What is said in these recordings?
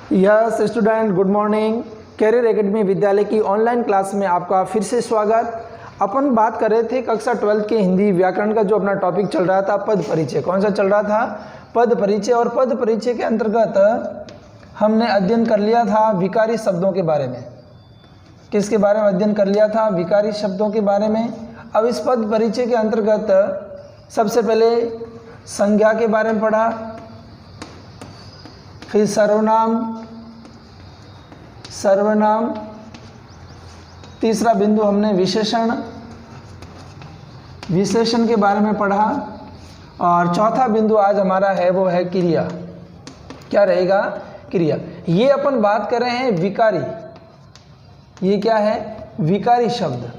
Yes student, good morning. Career Academy विद्यालय की online class में आपका फिर से स्वागत। अपन बात कर रहे थे कक्षा 12 के हिंदी व्याकरण का जो अपना टॉपिक चल रहा था पद परिचय। कौन सा चल रहा था? पद परिचय। और पद परिचय के अंतर्गत हमने अध्ययन कर लिया था विकारी शब्दों के बारे में। किसके बारे में अध्ययन कर लिया था? विकारी शब्दों के बारे में। अब इस पद परिचय के अंतर्गत सबसे पहले संज्ञा के बारे में पढ़ा, फिर सर्वनाम, तीसरा बिंदु हमने विशेषण के बारे में पढ़ा, और चौथा बिंदु आज हमारा है वो है क्रिया। क्या रहेगा? क्रिया। ये अपन बात कर रहे हैं विकारी। ये क्या है? विकारी शब्द।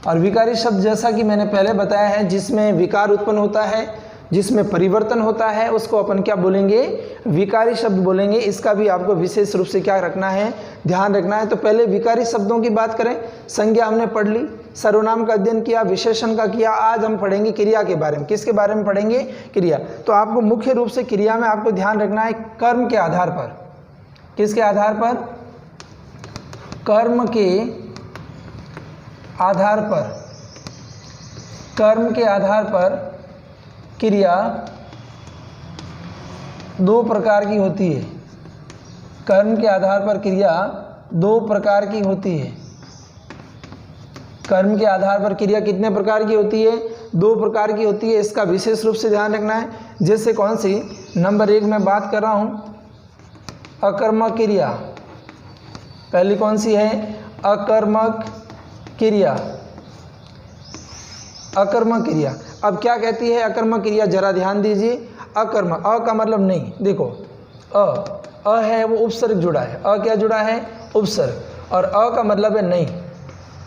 और विकारी शब्द जैसा कि मैंने पहले बताया है, जिसमें विकार उत्पन्न होता है, जिसमें परिवर्तन होता है, उसको अपन क्या बोलेंगे? विकारी शब्द बोलेंगे। इसका भी आपको विशेष रूप से क्या रखना है? ध्यान रखना है। तो पहले विकारी शब्दों की बात करें। संज्ञा हमने पढ़ ली, सर्वनाम का अध्ययन किया, विशेषण का किया। आज हम पढ़ेंगे क्रिया के बारे में। किसके बारे में पढ़ेंगे? क्रिया। तो आपको मुख्य रूप से क्रिया में आपको ध्यान रखना है कर्म के आधार पर। किसके आधार पर? कर्म के आधार पर। कर्म के आधार पर क्रिया दो प्रकार की होती है। कर्म के आधार पर क्रिया दो प्रकार की होती है। कर्म के आधार पर क्रिया कितने प्रकार की होती है? दो प्रकार की होती है। इसका विशेष रूप से ध्यान रखना है। जैसे कौन सी? नंबर 1 में बात कर रहा हूँ अकर्मक क्रिया। पहली कौन सी है? अकर्मक क्रिया। अकर्मक क्रिया। अब क्या कहती है अकर्मक क्रिया? जरा ध्यान दीजिए। अकर्म, अ का मतलब नहीं। देखो अ है वो उपसर्ग जुड़ा है। अ क्या जुड़ा है? उपसर्ग। और अ का मतलब है नहीं।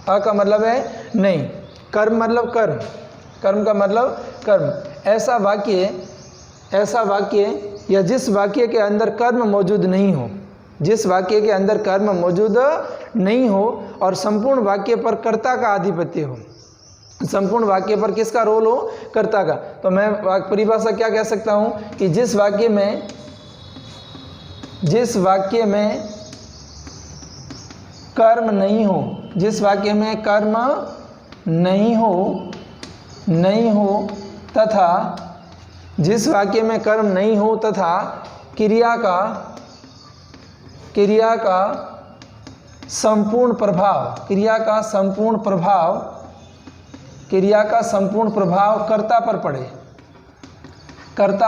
अ का मतलब है नहीं। कर्म मतलब कर्म। कर्म का मतलब कर्म। ऐसा वाक्य या जिस वाक्य के अंदर कर्म मौजूद नहीं हो, जिस वाक्य के अंदर कर्म मौजूद नहीं हो और संपूर्ण वाक्य पर कर्ता का आधिपत्य हो। संपूर्ण वाक्य पर किसका रोल हो? कर्ता का। तो मैं परिभाषा क्या कह सकता हूं कि जिस वाक्य में कर्म नहीं हो, जिस वाक्य में कर्म नहीं हो तथा जिस वाक्य में कर्म नहीं हो तथा क्रिया का संपूर्ण प्रभाव कर्ता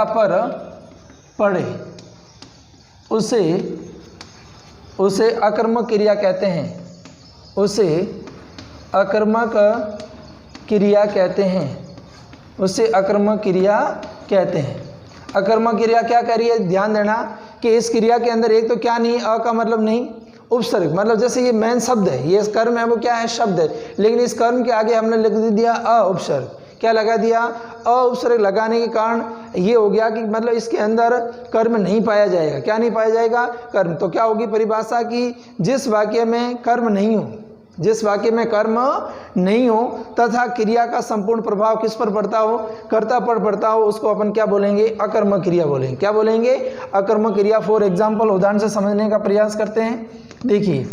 पर पड़े, उसे अकर्मक क्रिया कहते हैं। उसे अकर्मक क्रिया कहते हैं। अकर्मक क्रिया क्या कह रही है? ध्यान देना कि इस क्रिया के अंदर एक तो क्या नहीं, अ का मतलब नहीं, उपसर्ग। मतलब जैसे ये मेन शब्द है, ये कर्म है, वो क्या है? शब्द है। लेकिन इस कर्म के आगे हमने लिख दिया अ उपसर्ग। क्या लगा दिया? अ उपसर्ग लगाने के कारण ये हो गया कि मतलब इसके अंदर कर्म नहीं पाया जाएगा। क्या नहीं पाया जाएगा? कर्म। तो क्या होगी परिभाषा की? जिस वाक्य में कर्म नहीं हो तथा क्रिया का संपूर्ण प्रभाव किस पर पड़ता हो? कर्ता पर पड़ता हो, उसको अपन क्या बोलेंगे? अकर्मक क्रिया बोलेंगे। क्या बोलेंगे? अकर्मक क्रिया। फॉर एग्जाम्पल उदाहरण से समझने का प्रयास करते हैं। देखिए,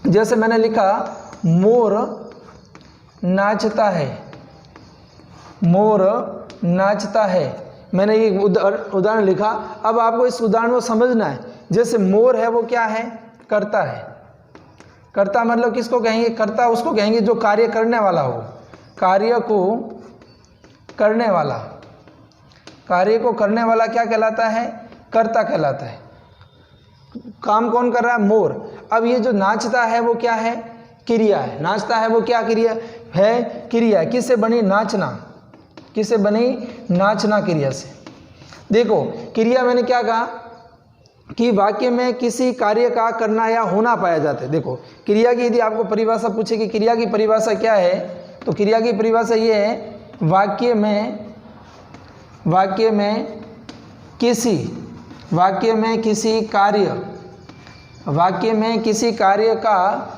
जैसे मैंने लिखा मोर नाचता है। मैंने ये उदाहरण लिखा। अब आपको इस उदाहरण को समझना है। जैसे मोर है वो क्या है? कर्ता है। कर्ता मतलब किसको कहेंगे? कर्ता उसको कहेंगे जो कार्य करने वाला हो। कार्य को करने वाला क्या कहलाता है? कर्ता कहलाता है। काम कौन कर रहा है? मोर। अब ये जो नाचता है वो क्या है? क्रिया है। नाचता है वो क्या क्रिया है? क्रिया। किससे बनी? नाचना क्रिया से। देखो क्रिया मैंने क्या कहा कि वाक्य में किसी कार्य का करना या होना पाया जाता है। देखो क्रिया की यदि आपको परिभाषा पूछे कि क्रिया की परिभाषा क्या है, तो क्रिया की परिभाषा ये है वाक्य में किसी कार्य का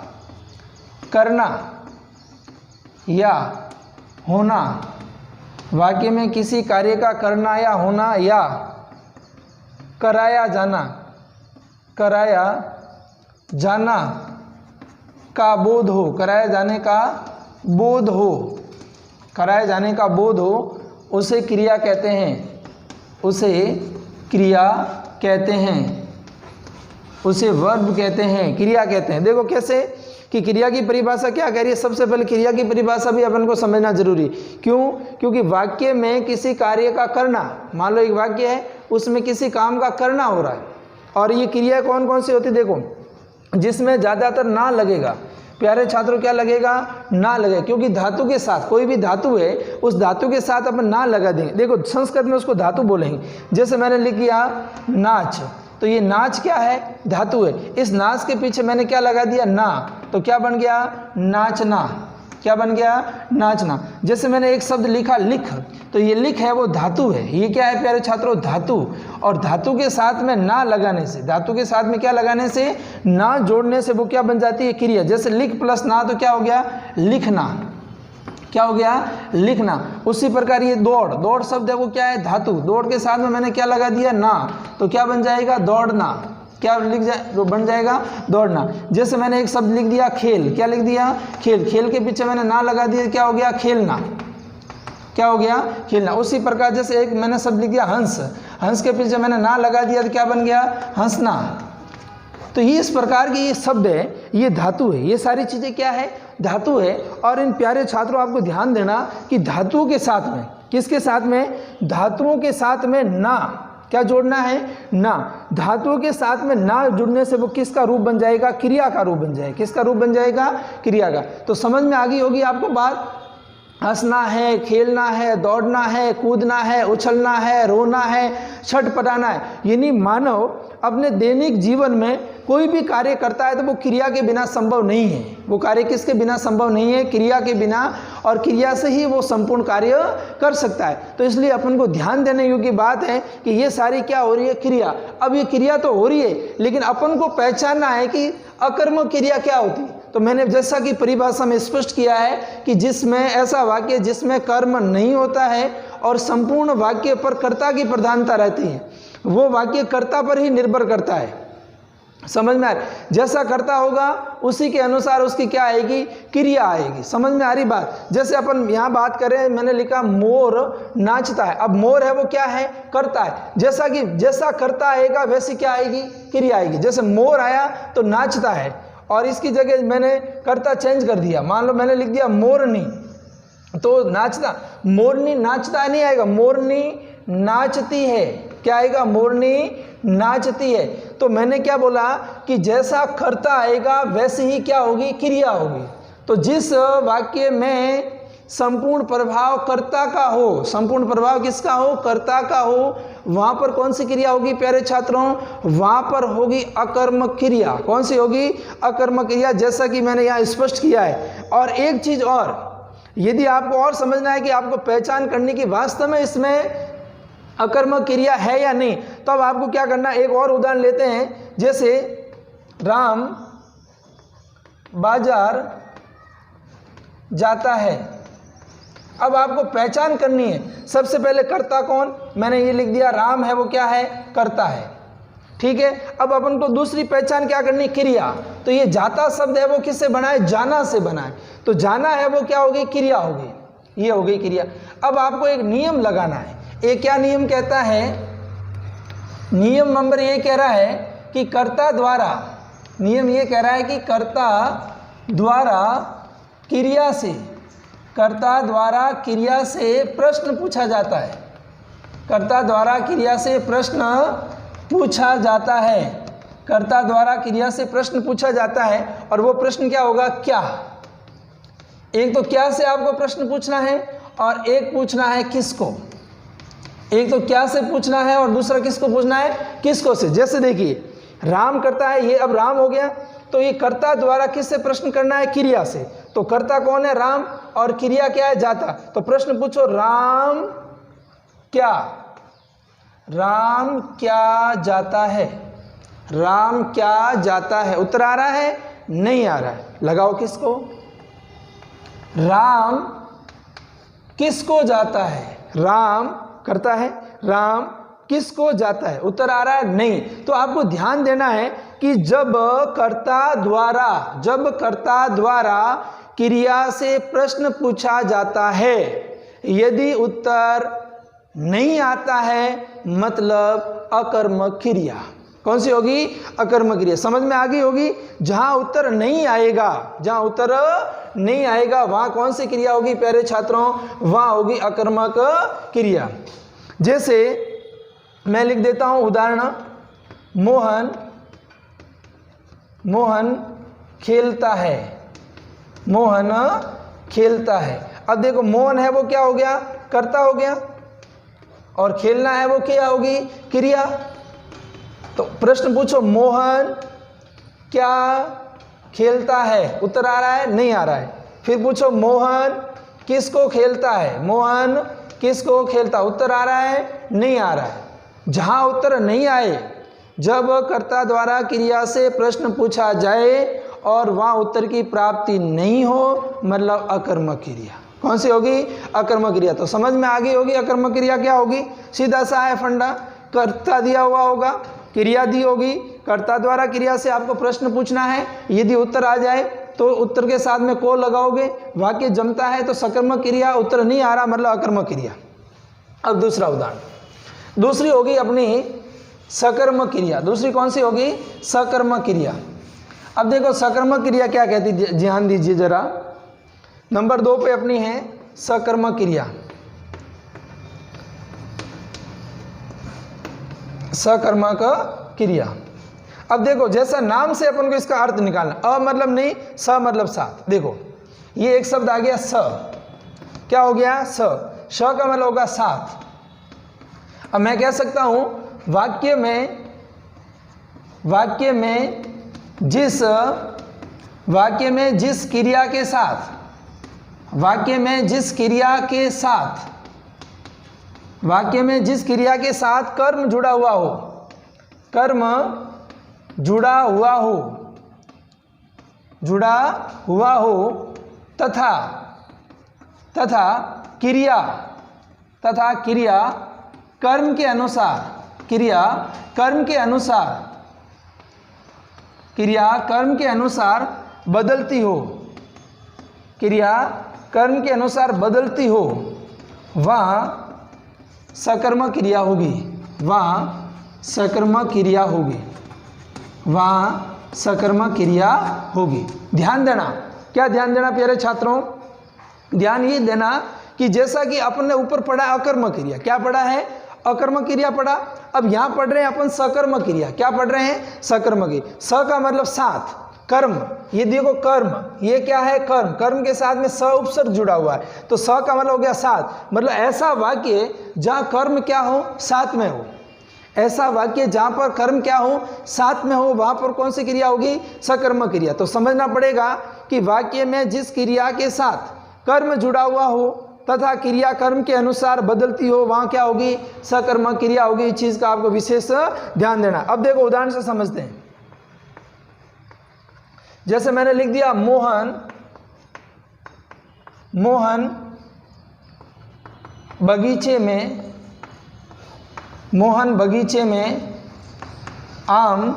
करना या होना, वाक्य में किसी कार्य का करना या होना या कराया कराया जाना का बोध हो, कराया जाने का बोध हो, कराए जाने का बोध हो, उसे क्रिया कहते हैं, उसे क्रिया कहते हैं, उसे वर्ब कहते हैं, क्रिया कहते हैं। देखो कैसे कि क्रिया की परिभाषा क्या कह रही है। सबसे पहले क्रिया की परिभाषा भी अपन को समझना जरूरी। क्यों? क्योंकि वाक्य में किसी कार्य का करना, मान लो एक वाक्य है उसमें किसी काम का करना हो रहा है, और ये क्रिया कौन कौन सी होती है? देखो, जिसमें ज़्यादातर ना लगेगा। प्यारे छात्रों, क्या लगेगा? ना लगे, क्योंकि धातु के साथ, कोई भी धातु है उस धातु के साथ अपन ना लगा देंगे। देखो संस्कृत में उसको धातु बोलेंगे। जैसे मैंने लिख दिया नाच, तो ये नाच क्या है? धातु है। इस नाच के पीछे मैंने क्या लगा दिया? ना, तो क्या बन गया? नाचना। क्या बन गया? नाचना। जैसे मैंने एक शब्द लिखा लिख, तो ये लिख है वो धातु है। ये क्या है प्यारे छात्रों? धातु। और धातु के साथ में ना लगाने से, धातु के साथ में क्या लगाने से? ना जोड़ने से वो क्या बन जाती है? क्रिया। जैसे लिख प्लस ना, तो क्या हो गया? लिखना। क्या हो गया? लिखना। उसी प्रकार ये दौड़, दौड़ शब्द है वो क्या है? धातु। दौड़ के साथ में मैंने क्या लगा दिया? ना, तो क्या बन जाएगा? दौड़ना। क्या बन जाएगा? दौड़ना। जैसे मैंने एक शब्द लिख दिया खेल, क्या लिख दिया? खेल। खेल के पीछे मैंने ना लगा दिया, क्या हो गया? खेलना। क्या हो गया? खेलना। उसी प्रकार जैसे एक मैंने शब्द लिख दिया हंस, हंस के पीछे मैंने ना लगा दिया, तो क्या बन गया? हंसना। तो ये इस प्रकार के ये शब्द है, ये धातु है। ये सारी चीज़ें क्या है? धातु है। और इन प्यारे छात्रों आपको ध्यान देना कि धातुओं के साथ में, किसके साथ में? धातुओं के साथ में ना क्या जोड़ना है? ना। धातुओं के साथ में ना जुड़ने से वो किसका रूप बन जाएगा? क्रिया का रूप बन जाएगा। किसका रूप बन जाएगा? क्रिया का। तो समझ में आ गई होगी आपको बात। हंसना है, खेलना है, दौड़ना है, कूदना है, उछलना है, रोना है, छटपटाना है। यानी मानव अपने दैनिक जीवन में कोई भी कार्य करता है तो वो क्रिया के बिना संभव नहीं है। वो कार्य किसके बिना संभव नहीं है? क्रिया के बिना। और क्रिया से ही वो संपूर्ण कार्य कर सकता है। तो इसलिए अपन को ध्यान देने योग्य बात है कि ये सारी क्या हो रही है? क्रिया। अब ये क्रिया तो हो रही है, लेकिन अपन को पहचानना है कि अकर्मक क्रिया क्या होती है। तो मैंने जैसा कि परिभाषा में स्पष्ट किया है कि जिसमें ऐसा वाक्य जिसमें कर्म नहीं होता है और संपूर्ण वाक्य पर कर्ता की प्रधानता रहती है, वो वाक्य कर्ता पर ही निर्भर करता है। समझ में आ रही? जैसा कर्ता होगा उसी के अनुसार उसकी क्या आएगी? क्रिया आएगी। समझ में आ रही बात? जैसे अपन यहाँ बात करें, मैंने लिखा मोर नाचता है। अब मोर है वो क्या है? कर्ता है। जैसा कि जैसा कर्ता आएगा वैसी क्या आएगी? क्रिया आएगी। जैसे मोर आया तो नाचता है, और इसकी जगह मैंने कर्ता चेंज कर दिया। मान लो मैंने लिख दिया मोरनी, तो नाचता, मोरनी नाचता नहीं आएगा, मोरनी नाचती है। क्या आएगा? मोरनी नाचती है। तो मैंने क्या बोला कि जैसा कर्ता आएगा वैसे ही क्या होगी? क्रिया होगी। तो जिस वाक्य में संपूर्ण प्रभाव कर्ता का हो, संपूर्ण प्रभाव किसका हो? कर्ता का हो, वहां पर कौन सी क्रिया होगी प्यारे छात्रों? वहां पर होगी अकर्मक क्रिया। कौन सी होगी? अकर्मक क्रिया। जैसा कि मैंने यहाँ स्पष्ट किया है। और एक चीज और, यदि आपको और समझना है कि आपको पहचान करने की वास्तव में इसमें अकर्मक क्रिया है या नहीं, तो अब आपको क्या करना? एक और उदाहरण लेते हैं। जैसे राम बाजार जाता है। अब आपको पहचान करनी है। सबसे पहले कर्ता कौन? मैंने ये लिख दिया राम है वो क्या है? कर्ता है। ठीक है। अब अपन को दूसरी पहचान क्या करनी? क्रिया। तो ये जाता शब्द है वो किससे बना है? जाना से बना है। तो जाना है वो क्या होगी? क्रिया होगी। ये हो गई क्रिया। अब आपको एक नियम लगाना है। एक क्या नियम कहता है? नियम नंबर ये कह रहा है कि कर्ता द्वारा, नियम ये कह रहा है कि कर्ता द्वारा क्रिया से, कर्ता द्वारा क्रिया से प्रश्न पूछा जाता है। कर्ता द्वारा क्रिया से प्रश्न पूछा जाता है। कर्ता द्वारा क्रिया से प्रश्न पूछा जाता है। और वो प्रश्न क्या होगा? क्या। एक तो क्या से आपको प्रश्न पूछना है, और एक पूछना है किसको। एक तो क्या से पूछना है और दूसरा किसको पूछना है? किसको से। जैसे देखिए राम करता है, ये अब राम हो गया, तो ये कर्ता द्वारा किससे प्रश्न करना है? क्रिया से। तो कर्ता कौन है? राम, और क्रिया क्या है? जाता। तो प्रश्न पूछो राम क्या, राम क्या जाता है, राम क्या जाता है। उत्तर आ रहा है? नहीं आ रहा है। लगाओ किसको? राम किसको जाता है? राम करता है, राम किसको जाता है। उत्तर आ रहा है? नहीं। तो आपको ध्यान देना है कि जब कर्ता द्वारा क्रिया से प्रश्न पूछा जाता है, यदि उत्तर नहीं आता है मतलब अकर्मक क्रिया। कौन सी होगी? अकर्मक क्रिया। समझ में आ गई होगी। जहां उत्तर नहीं आएगा, वहां कौन सी क्रिया होगी प्यारे छात्रों? वहां होगी अकर्मक क्रिया। जैसे मैं लिख देता हूं उदाहरण, मोहन खेलता है। अब देखो, मोहन है वो क्या हो गया? कर्ता हो गया, और खेलना है वो क्या होगी? क्रिया। तो प्रश्न पूछो, मोहन क्या खेलता है? उत्तर आ रहा है? नहीं आ रहा है। फिर पूछो, मोहन किसको खेलता है? मोहन किसको खेलता? उत्तर आ रहा है? नहीं आ रहा है। जहां उत्तर नहीं आए, जब कर्ता द्वारा क्रिया से प्रश्न पूछा जाए और वहां उत्तर की प्राप्ति नहीं हो, मतलब अकर्मक क्रिया। कौन सी होगी? अकर्मक क्रिया। तो समझ में आ गई होगी अकर्मक क्रिया क्या होगी। सीधा सा है फंडा। कर्ता दिया हुआ होगा, क्रिया दी होगी, कर्ता द्वारा क्रिया से आपको प्रश्न पूछना है, यदि उत्तर आ जाए तो उत्तर के साथ में को लगाओगे, वाक्य जमता है तो सकर्मक क्रिया, उत्तर नहीं आ रहा मतलब अकर्मक क्रिया। अब दूसरा उदाहरण, दूसरी होगी अपनी सकर्मक क्रिया। दूसरी कौन सी होगी? सकर्मक क्रिया। अब देखो सकर्मक क्रिया क्या कहती है, ध्यान दीजिए जरा। नंबर 2 पे अपनी है सकर्मक क्रिया। सकर्मक क्रिया। अब देखो, जैसा नाम से अपन को इसका अर्थ निकालना, अ मतलब नहीं, स मतलब साथ। देखो ये एक शब्द आ गया स, क्या हो गया? स का मतलब होगा साथ। अब मैं कह सकता हूं वाक्य में जिस क्रिया के साथ वाक्य में जिस क्रिया के साथ कर्म जुड़ा हुआ हो तथा क्रिया कर्म के अनुसार बदलती हो, वहाँ सकर्मक क्रिया होगी। ध्यान देना, क्या ध्यान देना प्यारे छात्रों? ध्यान ये देना कि जैसा कि अपन ने ऊपर पढ़ा अकर्मक क्रिया, क्या पढ़ा है? अकर्मक क्रिया पढ़ा। अब यहां पढ़ रहे हैं अपन सकर्मक क्रिया। क्या पढ़ रहे हैं? सकर्मक क्रिया। स का मतलब साथ, कर्म। ये देखो कर्म, ये क्या है? कर्म के साथ में स उपसर्ग जुड़ा हुआ है, तो स का मतलब हो गया साथ। मतलब ऐसा वाक्य जहां कर्म क्या हो? साथ में हो। ऐसा वाक्य जहां पर कर्म क्या हो? साथ में हो, वहां पर कौन सी क्रिया होगी? सकर्मक क्रिया। तो समझना पड़ेगा कि वाक्य में जिस क्रिया के साथ कर्म जुड़ा हुआ हो तथा क्रिया कर्म के अनुसार बदलती हो, वहां क्या होगी? सकर्मक क्रिया होगी। इस चीज का आपको विशेष ध्यान देना। अब देखो उदाहरण से समझते हैं। जैसे मैंने लिख दिया मोहन बगीचे में आम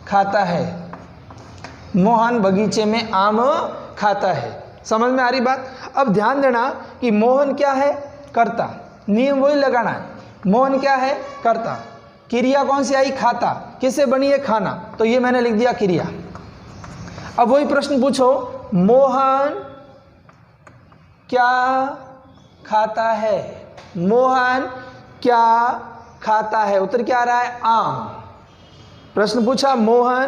खाता है। मोहन बगीचे में आम खाता है। समझ में आ रही बात? अब ध्यान देना कि मोहन क्या है? कर्ता। नियम वही लगाना है। मोहन क्या है? कर्ता। क्रिया कौन सी आई? खाता। किससे बनी है? खाना। तो ये मैंने लिख दिया क्रिया। अब वही प्रश्न पूछो, मोहन क्या खाता है? मोहन क्या खाता है? उत्तर क्या आ रहा है? आम। प्रश्न पूछा, मोहन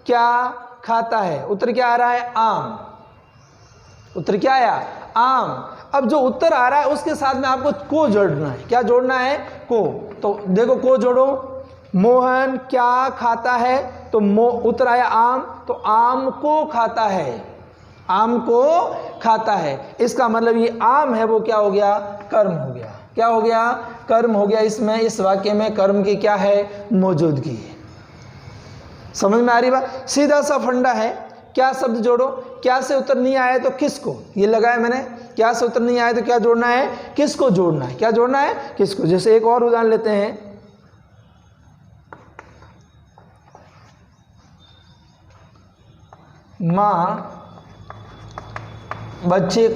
क्या खाता है? उत्तर क्या आ रहा है? आम। उत्तर क्या आया? आम। अब जो उत्तर आ रहा है उसके साथ में आपको को जोड़ना है। क्या जोड़ना है? को। तो देखो को जोड़ो, मोहन क्या खाता है, तो उत्तर आया आम, तो आम को खाता है। आम को खाता है, इसका मतलब ये आम है वो क्या हो गया? कर्म हो गया। क्या हो गया? कर्म हो गया। इसमें इस वाक्य में कर्म की क्या है? मौजूदगी। समझ में आ रही बात? सीधा सा फंडा है। क्या शब्द जोड़ो? क्या से उत्तर नहीं आया तो किसको? ये लगाया मैंने। क्या से उत्तर नहीं आया तो क्या जोड़ना है? किसको जोड़ना है? क्या जोड़ना है? किसको। जैसे एक और उदाहरण लेते हैं। माँ बच्चे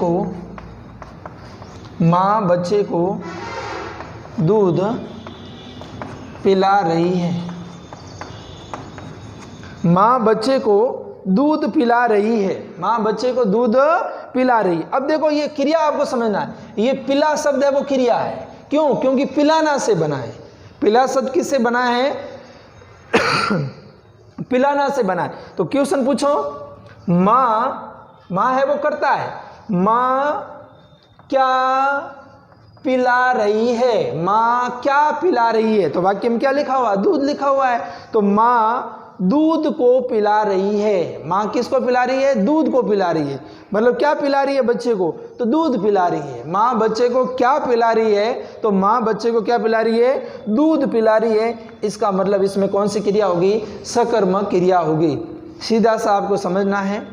को दूध पिला रही है। माँ बच्चे को दूध पिला रही है। माँ बच्चे को दूध पिला रही है। अब देखो ये क्रिया आपको समझना है, ये पिला शब्द है वो क्रिया है। क्यों? क्योंकि पिलाना से बना है। पिला शब्द किससे बना है? पिलाना से बना है। तो क्वेश्चन पूछो, माँ है वो करता है, माँ क्या पिला रही है? माँ क्या पिला रही है? तो वाक्य में क्या लिखा हुआ? दूध लिखा हुआ है। तो माँ दूध को पिला रही है। माँ किसको पिला रही है? दूध को पिला रही है। मतलब क्या पिला रही है बच्चे को? तो दूध पिला रही है। माँ बच्चे को क्या पिला रही है? तो माँ बच्चे को क्या पिला रही है? दूध पिला रही है। इसका मतलब इसमें कौन सी क्रिया होगी? सकर्मक क्रिया होगी। सीधा सा आपको समझना है,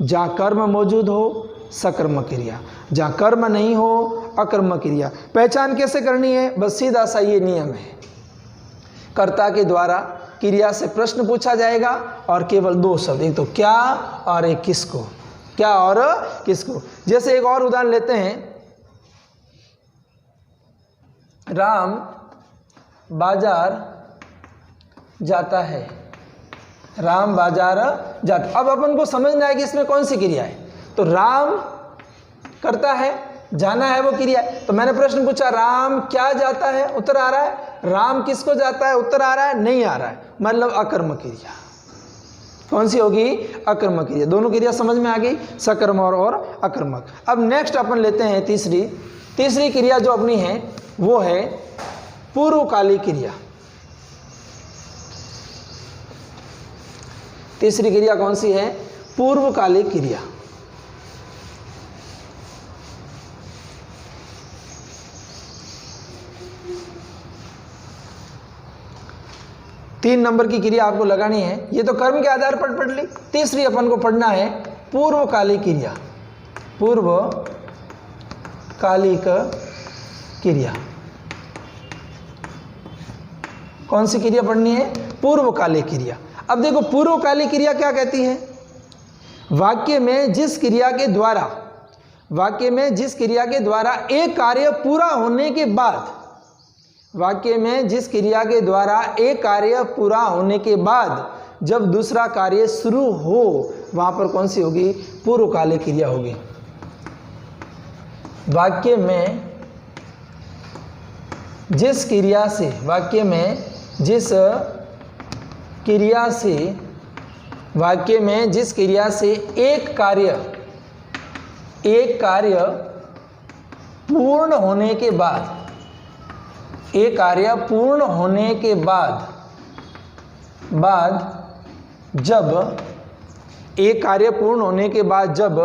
जहाँ कर्म मौजूद हो सकर्मक क्रिया, जहाँ कर्म नहीं हो अकर्मक क्रिया। पहचान कैसे करनी है? बस सीधा सा ये नियम है, कर्ता के द्वारा क्रिया से प्रश्न पूछा जाएगा और केवल दो शब्द, एक तो क्या और एक किसको। क्या और किसको। जैसे एक और उदाहरण लेते हैं, राम बाजार जाता है। राम बाजार जाता। अब अपन को समझना है कि इसमें कौन सी क्रिया है। तो राम करता है, जाना है वो क्रिया है। तो मैंने प्रश्न पूछा राम क्या जाता है? उत्तर आ रहा है। राम किसको जाता है? उत्तर आ रहा है नहीं आ रहा है। मतलब अकर्मक क्रिया। कौन सी होगी? अकर्मक क्रिया। दोनों क्रिया समझ में आ गई, सकर्म और अकर्मक। अब नेक्स्ट अपन लेते हैं तीसरी क्रिया जो अपनी है वो है पूर्वकालिक क्रिया। तीसरी क्रिया कौन सी है? पूर्वकालिक क्रिया। तीन नंबर की क्रिया आपको लगानी है। ये तो कर्म के आधार पर पढ़ ली। तीसरी अपन को पढ़ना है पूर्वकालिक क्रिया। पूर्वकालिक क्रिया कौन सी क्रिया पढ़नी है? पूर्वकालिक क्रिया। अब देखो पूर्वकालिक क्रिया क्या कहती है? वाक्य में जिस क्रिया के द्वारा एक कार्य पूरा होने के बाद, वाक्य में जिस क्रिया के द्वारा एक कार्य पूरा होने के बाद जब दूसरा कार्य शुरू हो, वहां पर कौन सी होगी? पूर्वकालिक क्रिया होगी। वाक्य में जिस क्रिया से एक कार्य पूर्ण होने के बाद, जब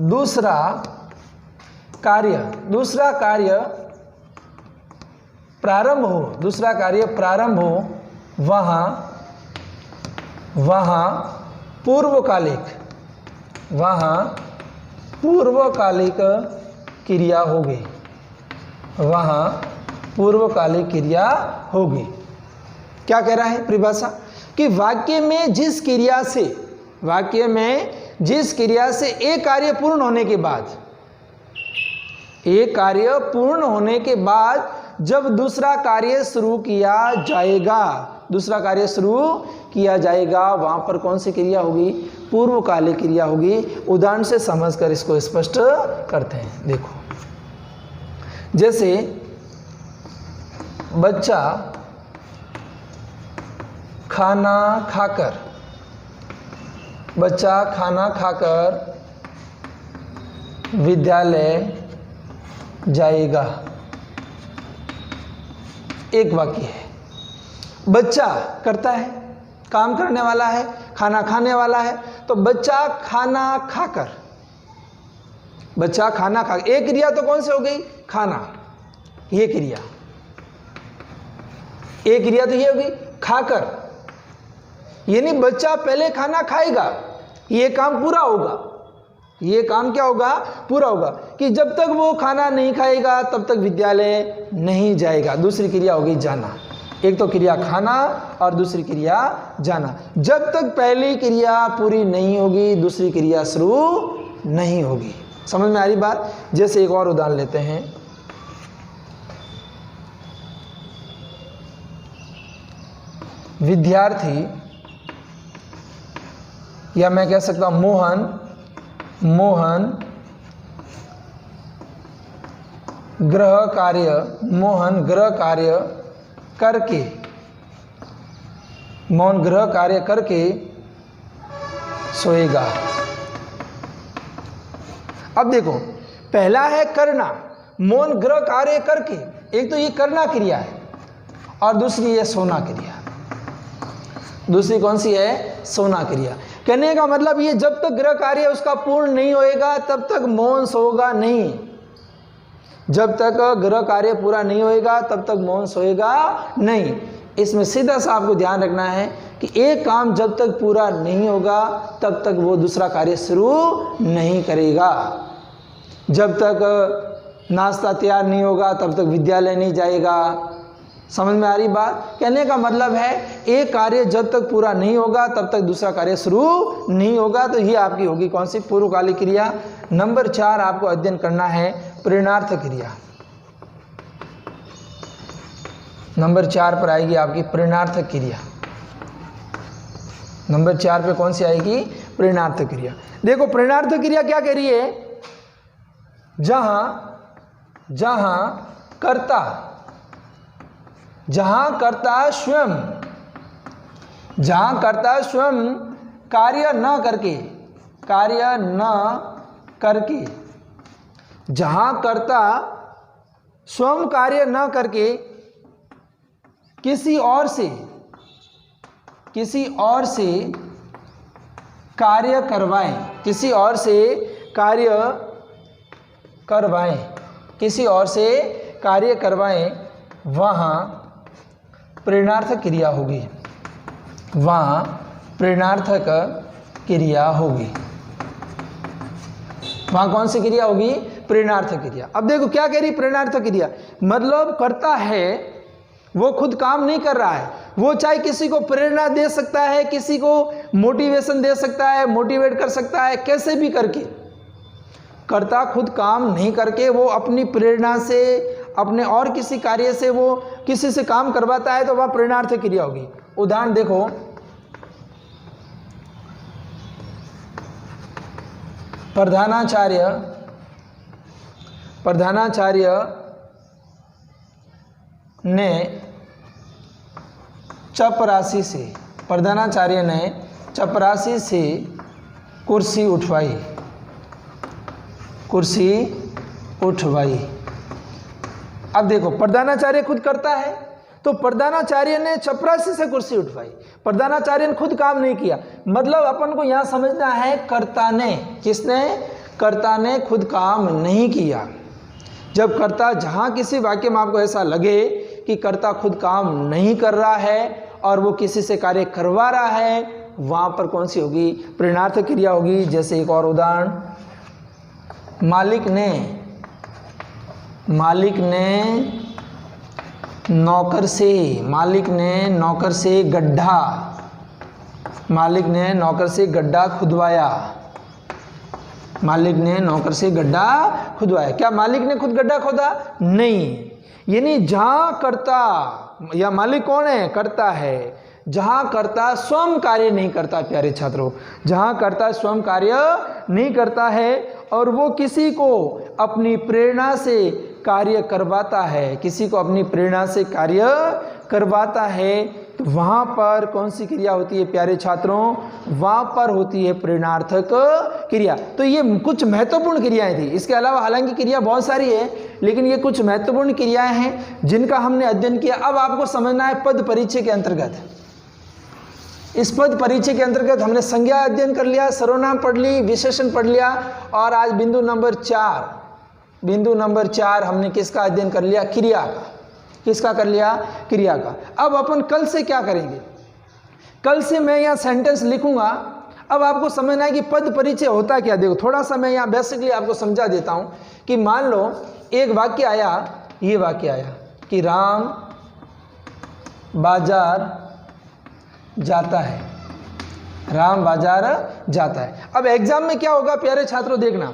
दूसरा कार्य प्रारंभ हो, वहाँ पूर्वकालिक क्रिया होगी। वहाँ पूर्वकालिक क्रिया होगी। क्या कह रहा है परिभाषा? कि वाक्य में जिस क्रिया से एक कार्य पूर्ण होने के बाद जब दूसरा कार्य शुरू किया जाएगा, वहां पर कौन सी क्रिया होगी? पूर्वकालिक क्रिया होगी। उदाहरण से समझकर इसको स्पष्ट करते हैं। देखो, जैसे बच्चा खाना खाकर विद्यालय जाएगा। एक वाक्य है। बच्चा करता है, काम करने वाला है, खाना खाने वाला है। तो बच्चा खाना खाकर, एक क्रिया तो कौन सी हो गई? खाना। ये क्रिया, एक क्रिया तो ये होगी खाकर, यानी बच्चा पहले खाना खाएगा, ये काम पूरा होगा। ये काम क्या होगा? पूरा होगा। कि जब तक वो खाना नहीं खाएगा तब तक विद्यालय नहीं जाएगा। दूसरी क्रिया होगी जाना। एक तो क्रिया खाना और दूसरी क्रिया जाना। जब तक पहली क्रिया पूरी नहीं होगी दूसरी क्रिया शुरू नहीं होगी। समझ में आ रही बात? जैसे एक और उदाहरण लेते हैं। विद्यार्थी, या मैं कह सकता हूं मोहन गृह कार्य करके सोएगा। अब देखो, पहला है करना, मौन गृह कार्य करके, एक तो ये करना क्रिया है और दूसरी है सोना क्रिया। दूसरी कौन सी है? सोना क्रिया। कहने का मतलब ये जब तक गृह कार्य उसका पूर्ण नहीं होएगा तब तक मौन सोएगा नहीं। जब तक गृह कार्य पूरा नहीं होएगा तब तक मौन सोएगा नहीं। इसमें सीधा सा आपको ध्यान रखना है कि एक काम जब तक पूरा नहीं होगा तब तक वो दूसरा कार्य शुरू नहीं करेगा। जब तक नाश्ता तैयार नहीं होगा तब तक विद्यालय नहीं जाएगा। समझ में आ रही बात? कहने का मतलब है एक कार्य जब तक पूरा नहीं होगा तब तक दूसरा कार्य शुरू नहीं होगा। तो ये आपकी होगी कौन सी? पूर्वकालिक क्रिया। नंबर 4 आपको अध्ययन करना है प्रेरणार्थ क्रिया। नंबर 4 पर आएगी आपकी प्रेरणार्थ क्रिया। नंबर 4 पे कौन सी आएगी? प्रेरणार्थ क्रिया। देखो प्रेरणार्थ क्रिया क्या कह रही है? जहां कर्ता स्वयं कार्य न करके जहां कर्ता स्वयं कार्य न करके किसी और से कार्य करवाएं, वहां प्रेरणार्थक क्रिया होगी। वहां कौन सी क्रिया होगी? प्रेरणार्थक क्रिया। अब देखो क्या कह रही प्रेरणार्थक क्रिया? मतलब करता है वो खुद काम नहीं कर रहा है, वो चाहे किसी को प्रेरणा दे सकता है, किसी को मोटिवेशन दे सकता है, मोटिवेट कर सकता है, कैसे भी करके। कर्ता खुद काम नहीं करके वो अपनी प्रेरणा से, अपने और किसी कार्य से वो किसी से काम करवाता है, तो वह प्रेरणार्थक क्रिया होगी। उदाहरण देखो, प्रधानाचार्य ने चपरासी से कुर्सी उठवाई। अब देखो प्रधानाचार्य खुद करता है, तो प्रधानाचार्य ने चपरासी से कुर्सी उठवाई। प्रधानाचार्य ने खुद काम नहीं किया, मतलब अपन को यहां समझना है कर्ता ने, किसने? कर्ता ने खुद काम नहीं किया। जब कर्ता, जहां किसी वाक्य में आपको ऐसा लगे कि कर्ता खुद काम नहीं कर रहा है और वो किसी से कार्य करवा रहा है, वहां पर कौन सी होगी? प्रेरणार्थक क्रिया होगी। जैसे एक और उदाहरण, मालिक ने नौकर से गड्ढा खुदवाया। क्या मालिक ने खुद गड्ढा खोदा? नहीं। यानी जहां कर्ता, या मालिक कौन है? कर्ता है। जहां कर्ता स्वयं कार्य नहीं करता, प्यारे छात्रों, जहां कर्ता स्वयं कार्य नहीं करता है और वो किसी को अपनी प्रेरणा से कार्य करवाता है, तो वहां पर कौन सी क्रिया होती है प्यारे छात्रों? वहां पर होती है प्रेरणार्थक क्रिया। तो ये कुछ महत्वपूर्ण क्रियाएं थी। इसके अलावा हालांकि क्रिया बहुत सारी है, लेकिन ये कुछ महत्वपूर्ण क्रियाएं हैं जिनका हमने अध्ययन किया। अब आपको समझना है पद परिचय के अंतर्गत। इस पद परिचय के अंतर्गत हमने संज्ञा अध्ययन कर लिया, सर्वनाम पढ़ ली, विशेषण पढ़ लिया, और आज बिंदु नंबर 4 हमने किसका अध्ययन कर लिया? क्रिया का। किसका कर लिया? क्रिया का। अब अपन कल से क्या करेंगे? कल से मैं यहाँ सेंटेंस लिखूंगा। अब आपको समझना है कि पद परिचय होता क्या। देखो थोड़ा सा मैं यहाँ बेसिकली आपको समझा देता हूँ कि मान लो एक वाक्य आया, ये वाक्य आया कि राम बाजार जाता है, राम बाजार जाता है। अब एग्जाम में क्या होगा प्यारे छात्रों, देखना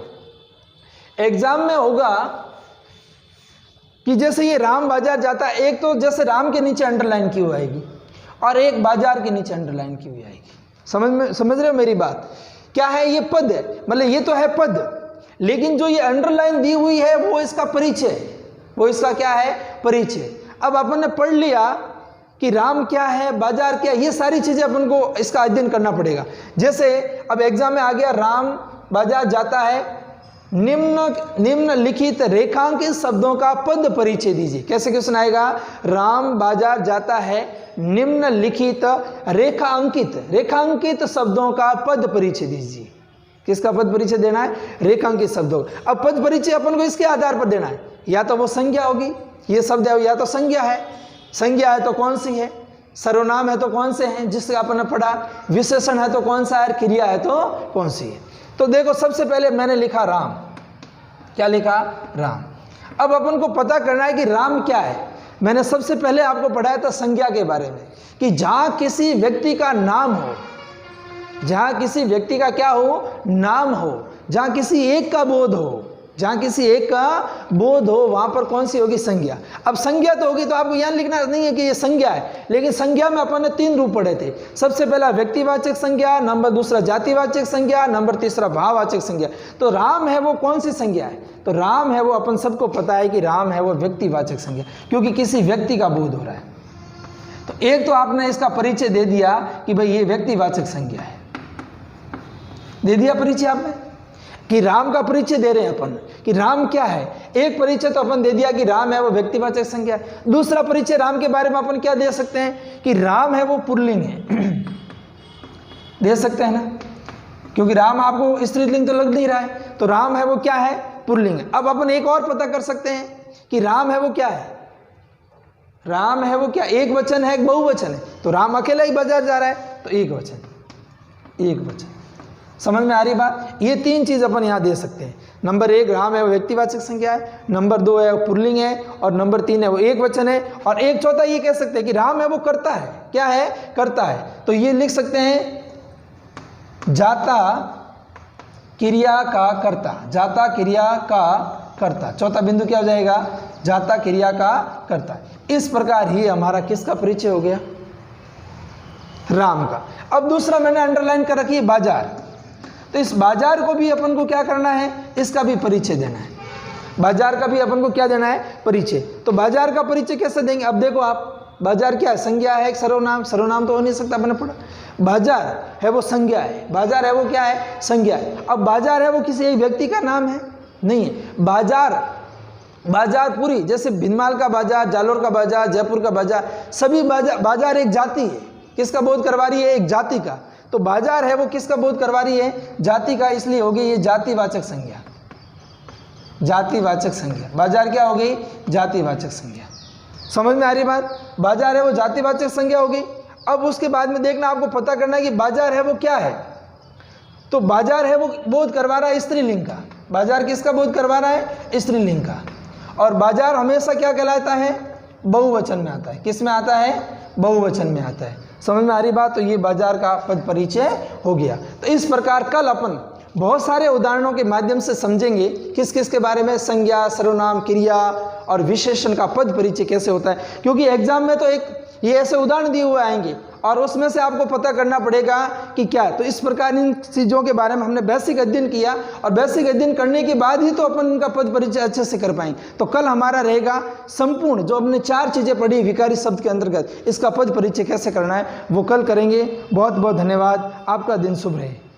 एग्जाम में होगा कि जैसे ये राम बाजार जाता है, एक तो जैसे राम के नीचे अंडरलाइन की हुई आएगी और एक बाजार के नीचे अंडरलाइन की हुई आएगी। समझ रहे हो मेरी बात? क्या है ये पद है, मतलब ये तो है पद, लेकिन जो ये अंडरलाइन दी हुई है वो इसका परिचय, वो इसका क्या है, परिचय। अब अपन ने पढ़ लिया कि राम क्या है, बाजार क्या है, ये सारी चीजें अपन को इसका अध्ययन करना पड़ेगा। जैसे अब एग्जाम में आ गया राम बाजार जाता है, निम्नलिखित रेखांकित शब्दों का पद परिचय दीजिए। कैसे क्वेश्चन आएगा, राम बाजार जाता है, निम्नलिखित रेखांकित शब्दों का पद परिचय दीजिए। किसका पद परिचय देना है, रेखांकित शब्दों। अब पद परिचय अपन को इसके आधार पर देना है, या तो वो संज्ञा होगी, ये शब्द है, या तो संज्ञा है। संज्ञा है तो कौन सी है, सर्वनाम है तो कौन से हैं जिससे अपन ने पढ़ा, विशेषण है तो कौन सा है, क्रिया है तो कौन सी है। तो देखो सबसे पहले मैंने लिखा राम, क्या लिखा, राम। अब अपन को पता करना है कि राम क्या है। मैंने सबसे पहले आपको पढ़ाया था संज्ञा के बारे में, कि जहां किसी व्यक्ति का नाम हो, जहां किसी व्यक्ति का क्या हो, नाम हो, जहां किसी एक का बोध हो, जहां किसी एक का बोध हो, वहां पर कौन सी होगी, संज्ञा। अब संज्ञा तो होगी तो आपको यहां लिखना नहीं है कि ये संज्ञा है, लेकिन संज्ञा में अपन ने 3 रूप पढ़े थे। सबसे पहला व्यक्तिवाचक संज्ञा, नंबर दूसरा जातिवाचक संज्ञा, नंबर तीसरा भाववाचक संज्ञा। तो राम है वो कौन सी संज्ञा है, तो राम है वो अपन सबको पता है कि राम है वो व्यक्तिवाचक संज्ञा, क्योंकि किसी व्यक्ति का बोध हो रहा है। तो एक तो आपने इसका परिचय दे दिया कि भाई ये व्यक्तिवाचक संज्ञा है, दे दिया परिचय आपने कि राम का परिचय दे रहे हैं अपन कि राम क्या है। एक परिचय तो अपन दे दिया कि राम है वो व्यक्तिवाचक संज्ञा है। दूसरा परिचय राम के बारे में अपन क्या दे सकते हैं कि राम है वो पुल्लिंग है, दे सकते हैं ना, क्योंकि राम आपको स्त्रीलिंग तो लग नहीं रहा है, तो राम है वो क्या है, पुल्लिंग है। अब अपन एक और पता कर सकते हैं कि राम है वो क्या है, राम है वो क्या, एक वचन है एक बहुवचन है। तो राम अकेला ही बाजार जा रहा है तो एक वचन, एक वचन। समझ में आ रही बात? ये 3 चीज अपन यहाँ दे सकते हैं। नंबर 1 राम है वो व्यक्तिवाचक संज्ञा है, नंबर 2 है वो पुल्लिंग है, और नंबर 3 है वो एक वचन है, और एक चौथा ये कह सकते हैं कि राम है वो करता है, क्या है, करता है। तो ये लिख सकते हैं जाता क्रिया का कर्ता, जाता क्रिया का कर्ता। चौथा बिंदु क्या हो जाएगा, जाता क्रिया का कर्ता। इस प्रकार ही हमारा किसका परिचय हो गया, राम का। अब दूसरा मैंने अंडरलाइन कर रखी है बाजार। तो इस बाजार को भी अपन को क्या करना है, इसका भी परिचय देना है। बाजार का भी अपन को क्या देना है, परिचय। तो बाजार का परिचय कैसे देंगे, अब देखो आप, बाजार क्या है, संज्ञा है, एक सर्वनाम, सर्वनाम तो हो नहीं सकता, मैंने पढ़ा। बाजार है वो संज्ञा है, बाजार है वो क्या है, संज्ञा है। अब बाजार है वो किसी एक व्यक्ति का नाम है, नहीं है। बाजार, बाजार पूरी, जैसे भिनमाल का बाजार, जालोर का बाजार, जयपुर का बाजार, सभी बाजार एक जाति है, किसका बोध करवा रही है, एक जाति का। तो बाजार है वो किसका बोध करवा रही है, जाति का, इसलिए होगी ये जातिवाचक संज्ञा, जातिवाचक संज्ञा। बाजार क्या हो गई, जातिवाचक संज्ञा। समझ में आ रही बात, बाजार है वो जातिवाचक संज्ञा हो गई। अब उसके बाद में देखना, आपको पता करना है कि बाजार है वो क्या है। तो बाजार है वो बोध करवा रहा है स्त्रीलिंग का, बाजार किसका बोध करवा रहा है, स्त्रीलिंग का। और बाजार हमेशा क्या कहलाता है, बहुवचन में आता है। किस में आता है, बहुवचन में आता है। समझ में आ रही बात? तो ये बाजार का पद परिचय हो गया। तो इस प्रकार कल अपन बहुत सारे उदाहरणों के माध्यम से समझेंगे किस किस के बारे में, संज्ञा, सर्वनाम, क्रिया और विशेषण का पद परिचय कैसे होता है। क्योंकि एग्जाम में तो एक ये ऐसे उदाहरण दिए हुए आएंगे और उसमें से आपको पता करना पड़ेगा कि क्या है। तो इस प्रकार इन चीज़ों के बारे में हमने बेसिक अध्ययन किया, और बेसिक अध्ययन करने के बाद ही तो अपन इनका पद परिचय अच्छे से कर पाएंगे। तो कल हमारा रहेगा संपूर्ण, जो हमने 4 चीज़ें पढ़ी विकारी शब्द के अंतर्गत, इसका पद परिचय कैसे करना है वो कल करेंगे। बहुत बहुत धन्यवाद, आपका दिन शुभ रहे।